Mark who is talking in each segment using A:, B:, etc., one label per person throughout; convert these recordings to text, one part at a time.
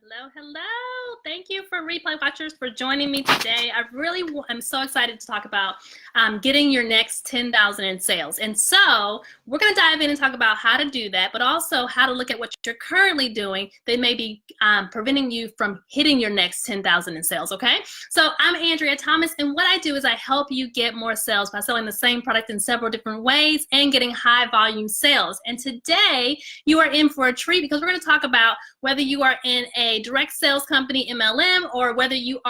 A: Hello, hello. Thank you for replay watchers for joining me today. I really am so excited to talk about getting your next 10,000 in sales. And so we're going to dive in and talk about how to do that, but also how to look at what you're currently doing that may be preventing you from hitting your next 10,000 in sales, okay? So I'm Andrea Thomas, and what I do is I help you get more sales by selling the same product in several different ways and getting high volume sales. And today you are in for a treat because we're going to talk about whether you are in a direct sales company, MLM, or whether you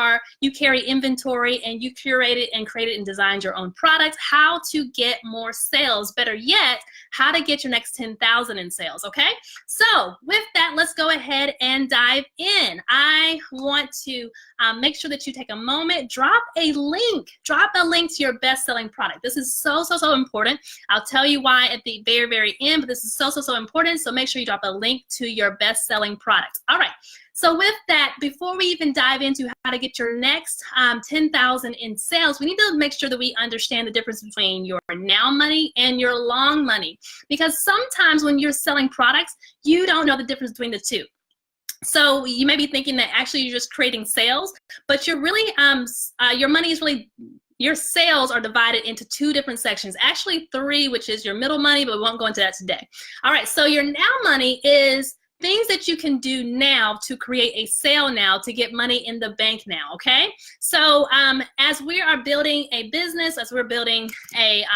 A: carry inventory and you curated and created and designed your own products, how to get more sales. Better yet, how to get your next 10,000 in sales, okay? So with that, let's go ahead and dive in. I want to make sure that you take a moment, drop a link to your best-selling product. This is so important. I'll tell you why at the very end, but this is so important. So make sure you drop a link to your best-selling product. All right. So with that, before we even dive into how to get your next 10,000 in sales, we need to make sure that we understand the difference between your now money and your long money. Because sometimes when you're selling products, you don't know the difference between the two. So you may be thinking that actually you're just creating sales, but you're really, your money is really, your sales are divided into two different sections, actually three, which is your middle money, but we won't go into that today. All right, so your now money is things that you can do now to create a sale now to get money in the bank now, okay? So as we are building a business, as we're building a,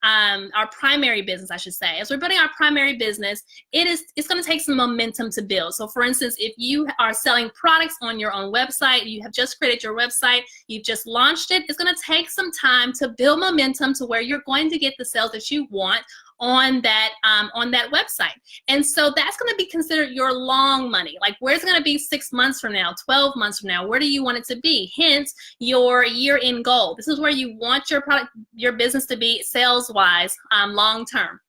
A: our primary business, I should say. As we're building our primary business, it's going to take some momentum to build. So for instance, if you are selling products on your own website, you have just created your website, you've just launched it, it's going to take some time to build momentum to where you're going to get the sales that you want on that website. And so that's going to be considered your long money. Like, where's it going to be 6 months from now, 12 months from now? Where do you want it to be? Hence your year-end goal. This is where you want your product, your business to be sales-wise long term.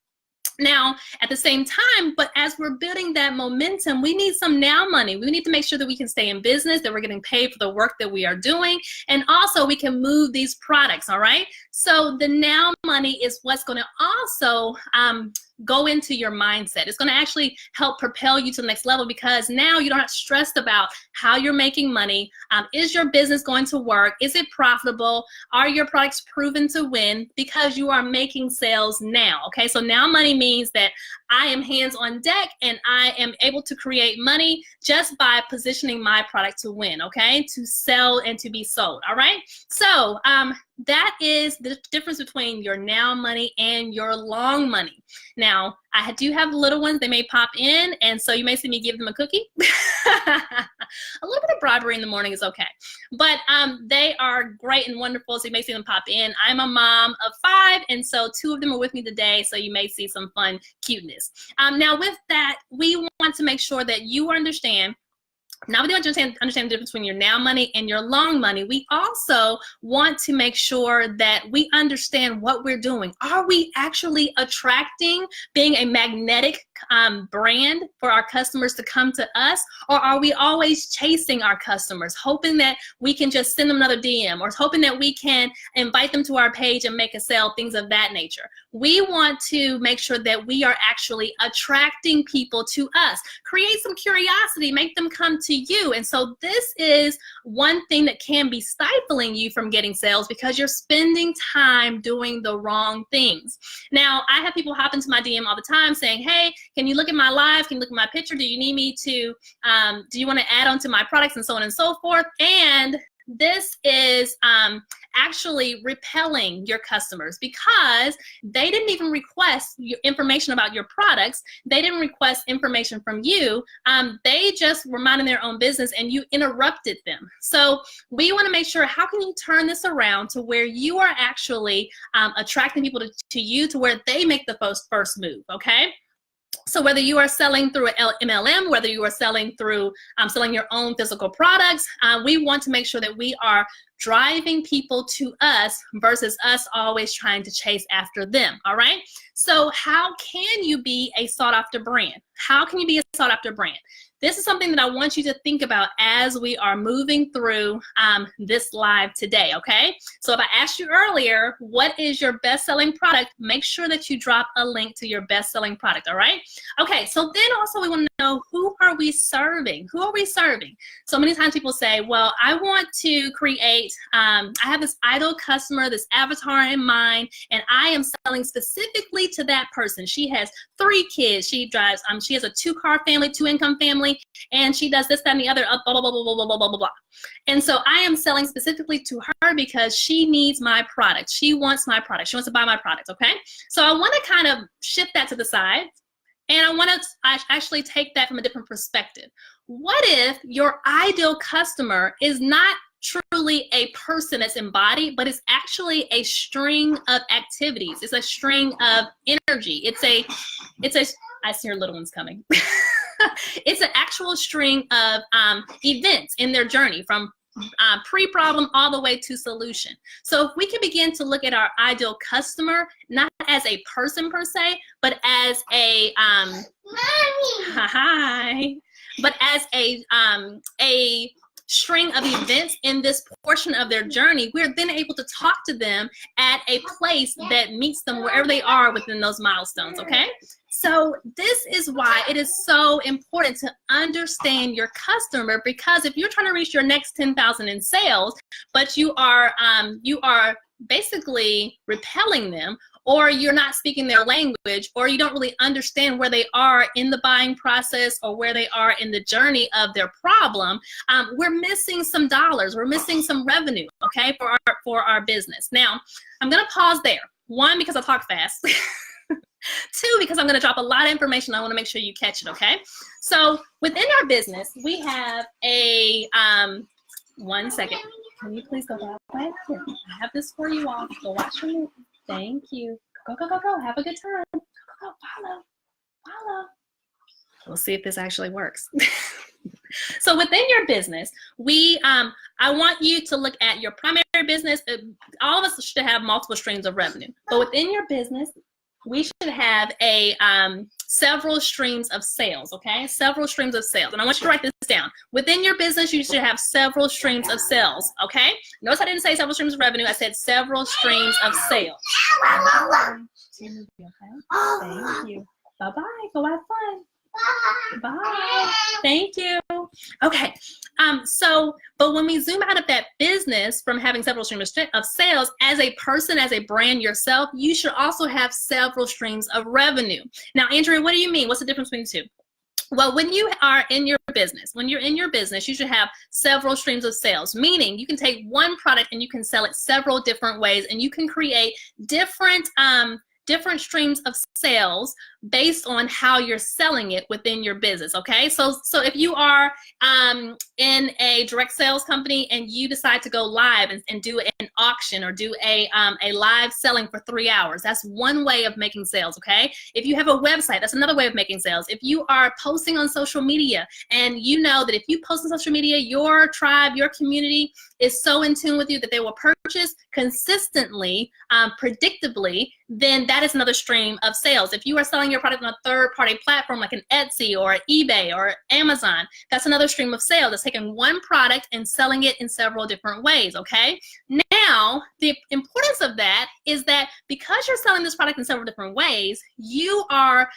A: Now, at the same time, but as we're building that momentum, we need some now money. We need to make sure that we can stay in business, that we're getting paid for the work that we are doing, and also we can move these products, all right? So the now money is what's going to also go into your mindset. It's going to actually help propel you to the next level because now you're not stressed about how you're making money. Is your business going to work? Is it profitable? Are your products proven to win? Because you are making sales now, okay? So now money means that I am hands on deck and I am able to create money just by positioning my product to win, okay? To sell and to be sold, all right? So that is the difference between your now money and your long money. Now, I do have little ones. They may pop in, and so you may see me give them a cookie. A little bit of bribery in the morning is okay. But they are great and wonderful, so you may see them pop in. I'm a mom of 5, and so 2 of them are with me today, so you may see some fun cuteness. Now, with that, we want to make sure that you understand. Now we want to understand the difference between your now money and your long money. We also want to make sure that we understand what we're doing. Are we actually attracting, being a magnetic brand for our customers to come to us? Or are we always chasing our customers, hoping that we can just send them another DM or hoping that we can invite them to our page and make a sale, things of that nature? We want to make sure that we are actually attracting people to us. Create some curiosity, make them come to you. And so this is one thing that can be stifling you from getting sales because you're spending time doing the wrong things. Now, I have people hop into my DM all the time saying, hey, can you look at my live? Can you look at my picture? Do you need me to, do you want to add on to my products and so on and so forth? And this is actually repelling your customers because they didn't even request your information about your products. They didn't request information from you. They just were minding their own business and you interrupted them. So we want to make sure, how can you turn this around to where you are actually attracting people to you to where they make the first move, okay? So whether you are selling through an MLM, whether you are selling through selling your own physical products, we want to make sure that we are driving people to us versus us always trying to chase after them, all right? So how can you be a sought after brand? How can you be a sought after brand? This is something that I want you to think about as we are moving through this live today, okay? So if I asked you earlier, what is your best-selling product? Make sure that you drop a link to your best-selling product, all right? Okay, so then also we want to know, who are we serving? Who are we serving? So many times people say, well, I want to create, I have this ideal customer, this avatar in mind, and I am selling specifically to that person. She has 3 kids. She drives, she has a 2-car family, 2-income family, and she does this, that, and the other, blah, blah, blah, blah, blah, blah, blah, blah, blah. And so I am selling specifically to her because she needs my product. She wants my product. She wants to buy my product, okay? So I want to kind of shift that to the side, and I want to actually take that from a different perspective. What if your ideal customer is not truly a person that's embodied, but it's actually a string of activities. It's a string of energy. I see your little ones coming. It's an actual string of events in their journey from pre-problem all the way to solution. So if we can begin to look at our ideal customer, not as a person per se, but as a, but as a string of events in this portion of their journey, we're then able to talk to them at a place that meets them wherever they are within those milestones, okay? So this is why it is so important to understand your customer, because if you're trying to reach your next 10,000 in sales, but you are basically repelling them, or you're not speaking their language, or you don't really understand where they are in the buying process or where they are in the journey of their problem, we're missing some dollars, we're missing some revenue, okay, for our business. Now, I'm gonna pause there. 1, because I talk fast. 2, because I'm gonna drop a lot of information. I wanna make sure you catch it, okay? So within our business, we have a, 1 second. Can you please go that way? Here, I have this for you all. Go watch your movie. Thank you. Go, go, go, go. Have a good time. Go, go, go. Follow. We'll see if this actually works. So within your business, I want you to look at your primary business. All of us should have multiple streams of revenue. But within your business, we should have a several streams of sales, okay? Several streams of sales. And I want you to write this down. Within your business, you should have several streams of sales, okay? Notice I didn't say several streams of revenue. I said several streams of sales. Okay? Thank you. Bye-bye. Go have fun. Bye. Thank you. Okay. But when we zoom out of that business from having several streams of sales, as a person, as a brand yourself, you should also have several streams of revenue. Now, Andrea, what do you mean? What's the difference between the two? Well, when you are in your business, you should have several streams of sales, meaning you can take one product and you can sell it several different ways, and you can create different streams of sales based on how you're selling it within your business, okay? So if you are in a direct sales company and you decide to go live and do an auction or do a live selling for 3 hours, that's one way of making sales, okay? If you have a website, that's another way of making sales. If you are posting on social media and you know that if you post on social media, your tribe, your community is so in tune with you that they will purchase consistently, predictably, then that is another stream of sales. If you are selling your product on a third-party platform like an Etsy or eBay or Amazon, that's another stream of sales. It's taking one product and selling it in several different ways, okay? Now, the importance of that is that because you're selling this product in several different ways, you are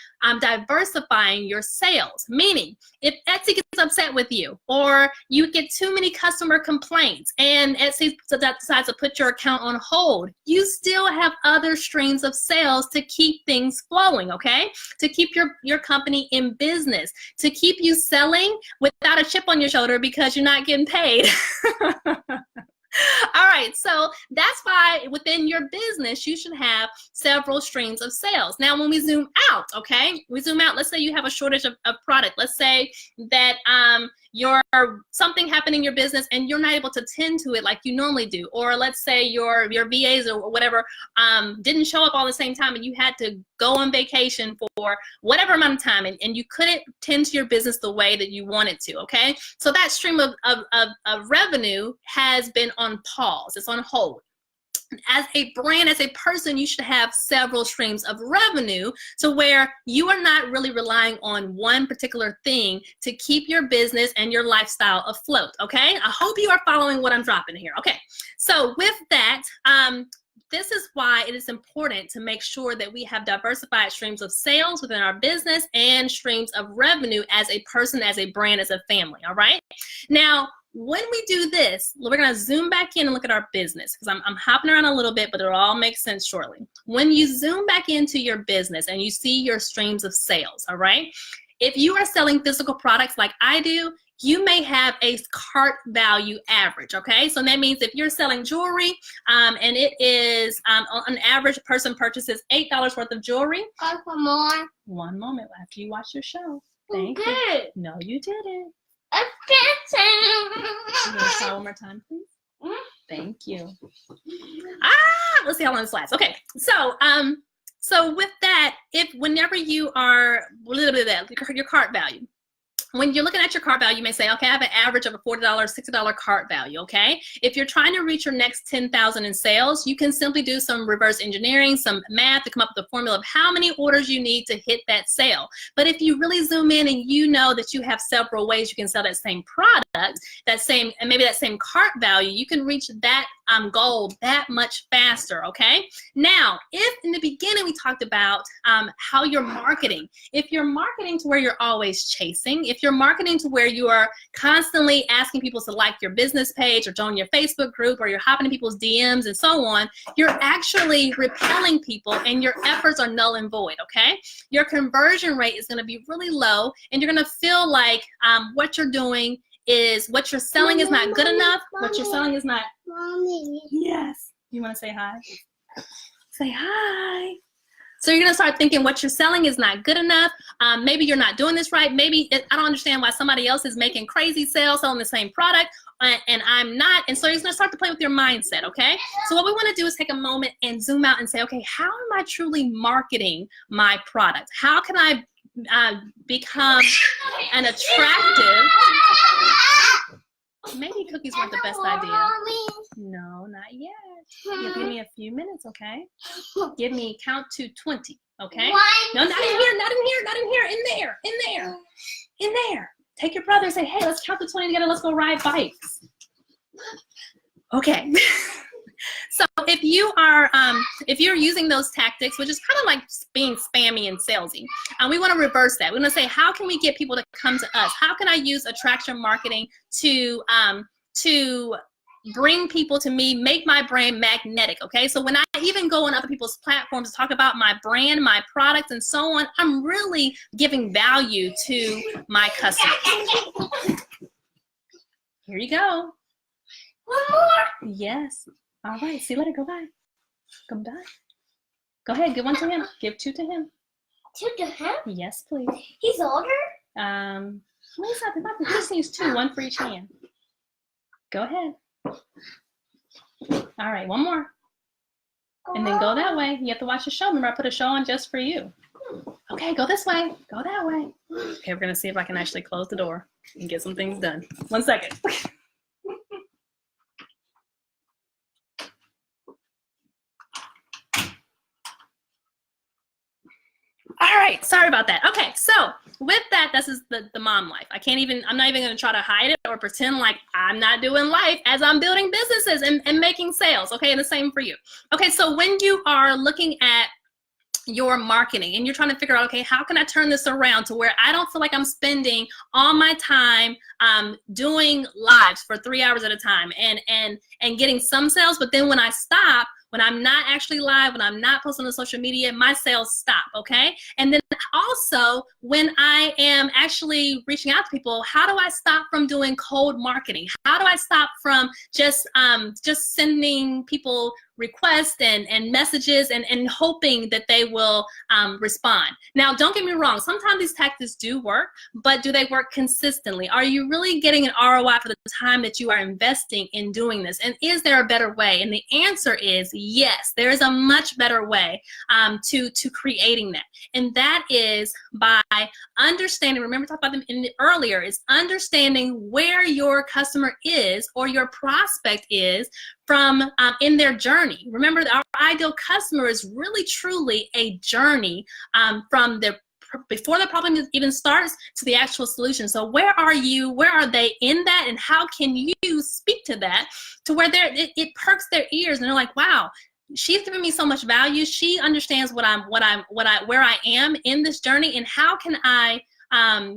A: diversifying your sales, meaning if Etsy gets upset with you or you get too many customer complaints and Etsy decides to put your account on hold, you still have other streams of sales to keep things flowing, okay? To keep your company in business, to keep you selling without a chip on your shoulder because you're not getting paid. All right, so that's why within your business, you should have several streams of sales. Now, when we zoom out, okay, we zoom out, let's say you have a shortage of product. Let's say that something happened in your business and you're not able to tend to it like you normally do. Or let's say your VAs or whatever didn't show up all the same time and you had to go on vacation for whatever amount of time and you couldn't tend to your business the way that you wanted to, okay? So that stream of revenue has been on pause. It's on hold. as a brand, as a person, you should have several streams of revenue to where you are not really relying on one particular thing to keep your business and your lifestyle afloat, okay? I hope you are following what I'm dropping here. Okay, so with that, this is why it is important to make sure that we have diversified streams of sales within our business and streams of revenue as a person, as a brand, as a family, all right? Now, when we do this, we're going to zoom back in and look at our business, because I'm hopping around a little bit, but it'll all make sense shortly. When you zoom back into your business and you see your streams of sales, all right? If you are selling physical products like I do, you may have a cart value average, okay? So that means if you're selling jewelry and it is, on average, a person purchases $8 worth of jewelry.
B: One more.
A: One moment after you watch your show. Thank
B: you.
A: No, you didn't.
B: I'm dancing.
A: You want to try one more time, please? Thank you. Ah, let's see how long this lasts. Okay, so with that, whenever you are your cart value, when you're looking at your cart value, you may say, okay, I have an average of a $40, $60 cart value, okay? If you're trying to reach your next 10,000 in sales, you can simply do some reverse engineering, some math to come up with a formula of how many orders you need to hit that sale. But if you really zoom in and you know that you have several ways you can sell that same product, and maybe that same cart value, you can reach that goal that much faster, okay? Now, if in the beginning we talked about how you're marketing, if you're marketing to where you're always chasing, if you're marketing to where you are constantly asking people to like your business page or join your Facebook group, or you're hopping in people's DMs and so on, you're actually repelling people and your efforts are null and void, okay? Your conversion rate is going to be really low, and you're going to feel like what you're doing is, what you're selling is not good enough. What you're selling is not.
B: Mommy.
A: Yes. You want to say hi? Say hi. So you're going to start thinking what you're selling is not good enough. Maybe you're not doing this right. Maybe I don't understand why somebody else is making crazy sales selling the same product and I'm not. And so you're going to start to play with your mindset, okay? So what we want to do is take a moment and zoom out and say, okay, how am I truly marketing my product? How can I become an attractive? Maybe cookies weren't the best idea. No, not yet. You give me a few minutes, okay? Give me count to 20, okay? No, not in here, not in here, not in here. In there, in there, in there. Take your brother and say, hey, let's count to 20 together. Let's go ride bikes. Okay. So if you are, if you're using those tactics, which is kind of like being spammy and salesy, we want to reverse that. We want to say, how can we get people to come to us? How can I use attraction marketing to bring people to me, make my brand magnetic, okay? So when I even go on other people's platforms to talk about my brand, my products, and so on, I'm really giving value to my customers. Here you go.
B: One more.
A: Yes. All right. See you later. Go bye. Come back. Go ahead. Give one to him. Give two to him.
B: Two to him?
A: Yes, please.
B: He's older?
A: Well, he's not the He just needs two, one for each hand. Go ahead. All right. One more. And then go that way. You have to watch the show. Remember, I put a show on just for you. Okay. Go this way. Go that way. Okay. We're going to see if I can actually close the door and get some things done. 1 second. All right, sorry about that. Okay, so with that, this is the mom life. I'm not even gonna try to hide it or pretend like I'm not doing life as I'm building businesses and making sales, okay? And the same for you. Okay, so when you are looking at your marketing and you're trying to figure out, okay, how can I turn this around to where I don't feel like I'm spending all my time doing lives for 3 hours at a time and getting some sales, but then when I stop, when I'm not actually live, when I'm not posting on social media, my sales stop, okay? And then also, when I am actually reaching out to people, how do I stop from doing cold marketing? How do I stop from just sending people requests and messages and hoping that they will respond? Now, don't get me wrong. Sometimes these tactics do work, but do they work consistently? Are you really getting an ROI for the time that you are investing in doing this? And is there a better way? And the answer is yes. There is a much better way to creating that. And that is by understanding, remember we talked about them earlier, is understanding where your customer is or your prospect is from in their journey. Remember, our ideal customer is really truly a journey from their before the problem even starts to the actual solution. So where are you? Where are they in that? And how can you speak to that to where it perks their ears and they're like, wow, she's giving me so much value. She understands where I am in this journey, and how can I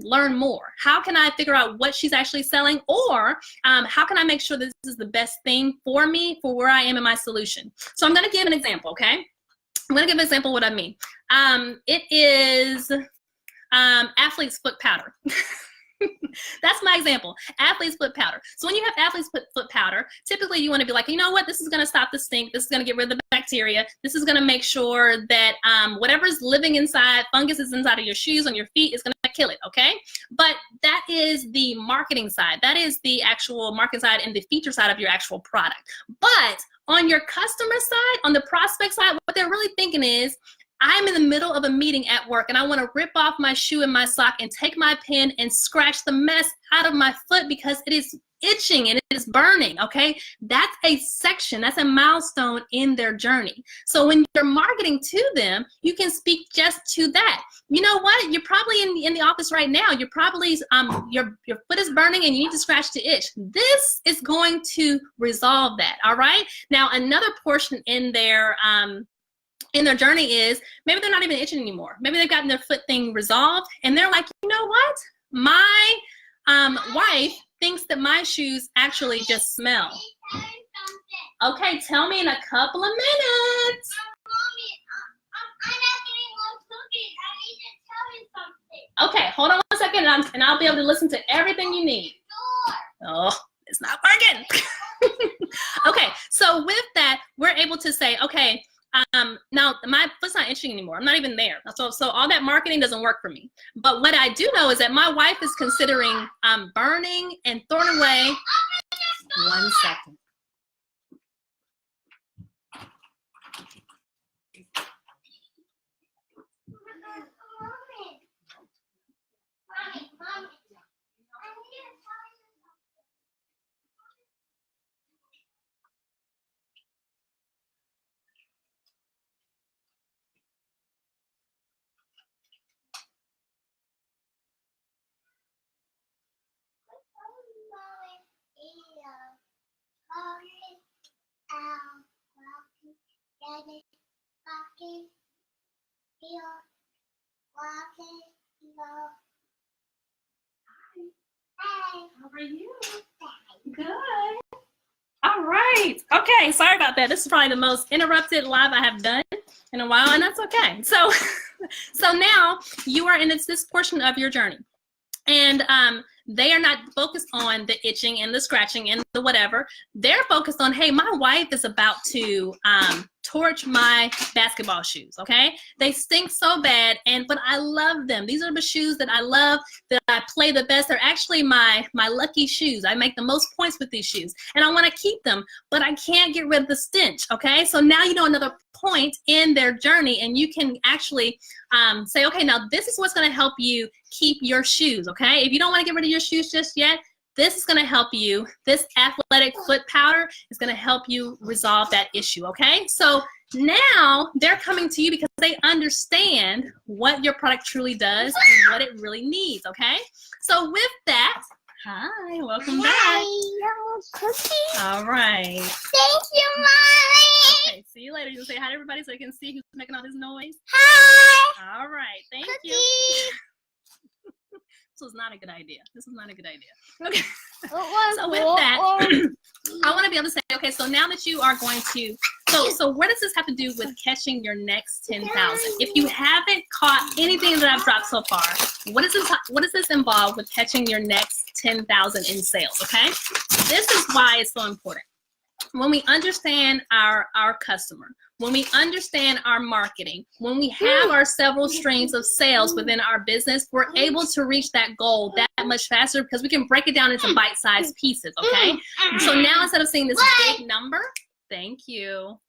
A: learn more? How can I figure out what she's actually selling, or how can I make sure that this is the best thing for me for where I am in my solution? So I'm going to give an example, okay? I'm going to give an example of what I mean. It is athlete's foot powder. That's my example, athlete's foot powder. So when you have athlete's foot powder, typically you want to be like, you know what, this is going to stop the stink. This is going to get rid of the bacteria. This is going to make sure that whatever's living inside, fungus is inside of your shoes, on your feet, is going to kill it, okay? But that is the marketing side. That is the actual marketing side and the feature side of your actual product. But on your customer side, on the prospect side, what they're really thinking is, I'm in the middle of a meeting at work and I want to rip off my shoe and my sock and take my pen and scratch the mess out of my foot because it is itching and it is burning, okay? That's a section, that's a milestone in their journey. So when you're marketing to them, you can speak just to that. You know what? You're probably in the office right now. You're probably, your foot is burning and you need to scratch the itch. This is going to resolve that, all right? Now, another portion in their journey is maybe they're not even itching anymore. Maybe they've gotten their foot thing resolved and they're like, you know what? My wife thinks that my shoes actually just smell. Okay, tell me in a couple of minutes.
B: I'm asking more cookies. I need to tell you something.
A: Okay, hold on 1 second and I'll be able to listen to everything you need. Oh, it's not working. Okay, so with that, we're able to say, okay, now my foot's not itching anymore. I'm not even there. So all that marketing doesn't work for me. But what I do know is that my wife is considering burning and throwing away. 1 second. How are you? Good. All right. Okay, sorry about that. This is probably the most interrupted live I have done in a while, and that's okay. So now you are in this portion of your journey. And they are not focused on the itching and the scratching and the whatever. They're focused on, hey, my wife is about to torch my basketball shoes, okay? They stink so bad, but I love them. These are the shoes that I love, that I play the best. They're actually my lucky shoes. I make the most points with these shoes, and I want to keep them, but I can't get rid of the stench, okay? So now you know another point in their journey, and you can actually say, okay, now this is what's going to help you keep your shoes, okay? If you don't want to get rid of your shoes just yet, this is going to help you. This athletic foot powder is going to help you resolve that issue, okay? So now they're coming to you because they understand what your product truly does and what it really needs, okay? So with that, hi, welcome back. All right.
B: Thank you, Mommy.
A: Okay, see you later. You can say hi to everybody so you can see who's making all this noise.
B: Hi.
A: All right, thank you. This was not a good idea. This was not a good idea. Okay. So with that, I want to be able to say, okay, so now that you are going to, so what does this have to do with catching your next 10,000? If you haven't caught anything that I've dropped so far, what does this involve with catching your next 10,000 in sales, okay? This is why it's so important. When we understand our customer, when we understand our marketing, when we have our several streams of sales within our business, we're able to reach that goal that much faster because we can break it down into bite-sized pieces, okay? So now instead of seeing this big number, thank you.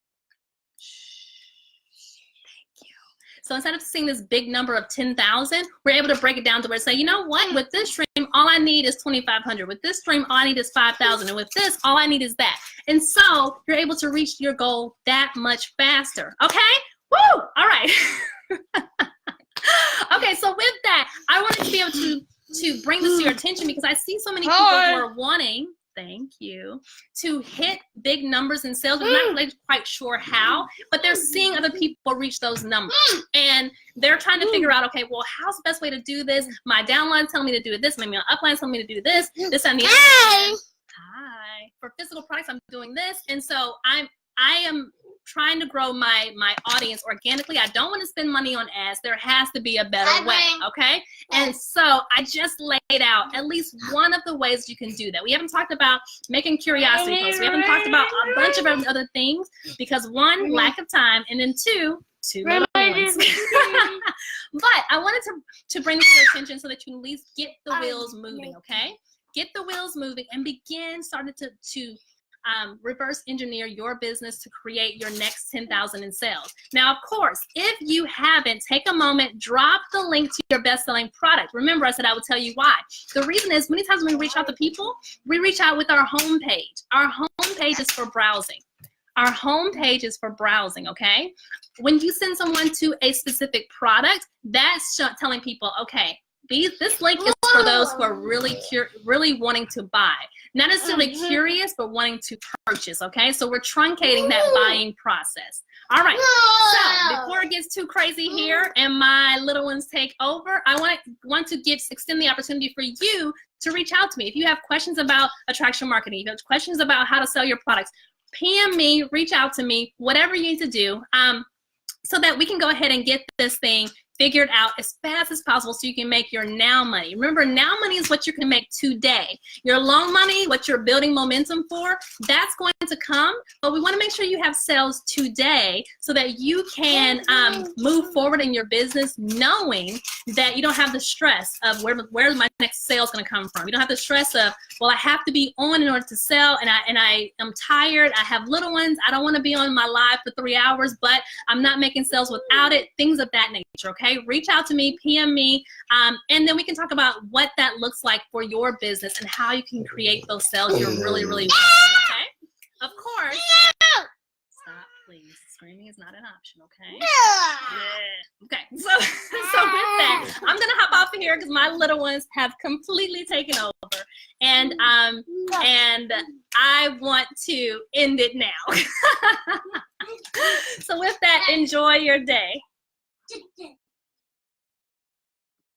A: So instead of seeing this big number of 10,000, we're able to break it down to where say, you know what, with this stream, all I need is 2,500. With this stream, all I need is 5,000. And with this, all I need is that. And so you're able to reach your goal that much faster. Okay? Woo! All right. Okay, so with that, I wanted to be able to bring this to your attention because I see so many people who are wanting, thank you, to hit big numbers in sales, but not really quite sure how, but they're seeing other people reach those numbers. And they're trying to figure out, okay, well, how's the best way to do this? My downline's telling me to do this, maybe my upline's telling me to do this, this and the other. Hi. For physical products, I'm doing this. And so I am trying to grow my audience organically. I don't want to spend money on ads. There has to be a better way, okay? And so I just laid out at least one of the ways you can do that. We haven't talked about making curiosity posts. We haven't talked about a bunch of other things because one, lack of time, and then two little ones. But I wanted to bring this to your attention so that you can at least get the wheels moving, okay? Get the wheels moving and starting to reverse engineer your business to create your next 10,000 in sales. Now, of course, if you haven't, take a moment, drop the link to your best-selling product. Remember, I said I would tell you why. The reason is many times when we reach out to people, we reach out with our homepage. Our homepage is for browsing. Our homepage is for browsing, okay? When you send someone to a specific product, that's telling people, okay, this link is for those who are really wanting to buy. Not necessarily curious, but wanting to purchase, okay? So we're truncating that buying process. All right, so before it gets too crazy here and my little ones take over, I want to extend the opportunity for you to reach out to me. If you have questions about attraction marketing, if you have questions about how to sell your products, PM me, reach out to me, whatever you need to do, so that we can go ahead and get this thing figured out as fast as possible so you can make your now money. Remember, now money is what you can make today. Your long money, what you're building momentum for, that's going to come, but we want to make sure you have sales today so that you can move forward in your business knowing that you don't have the stress of where my next sale is going to come from. You don't have the stress of, well, I have to be on in order to sell, and I am tired, I have little ones, I don't want to be on my live for 3 hours, but I'm not making sales without it, things of that nature, okay? Reach out to me, PM me, and then we can talk about what that looks like for your business and how you can create those sales you're really wanting, okay? Of course. Stop, please. Screaming is not an option, okay? Yeah. Okay, so with that, I'm gonna hop off of here because my little ones have completely taken over, and I want to end it now. So with that, enjoy your day.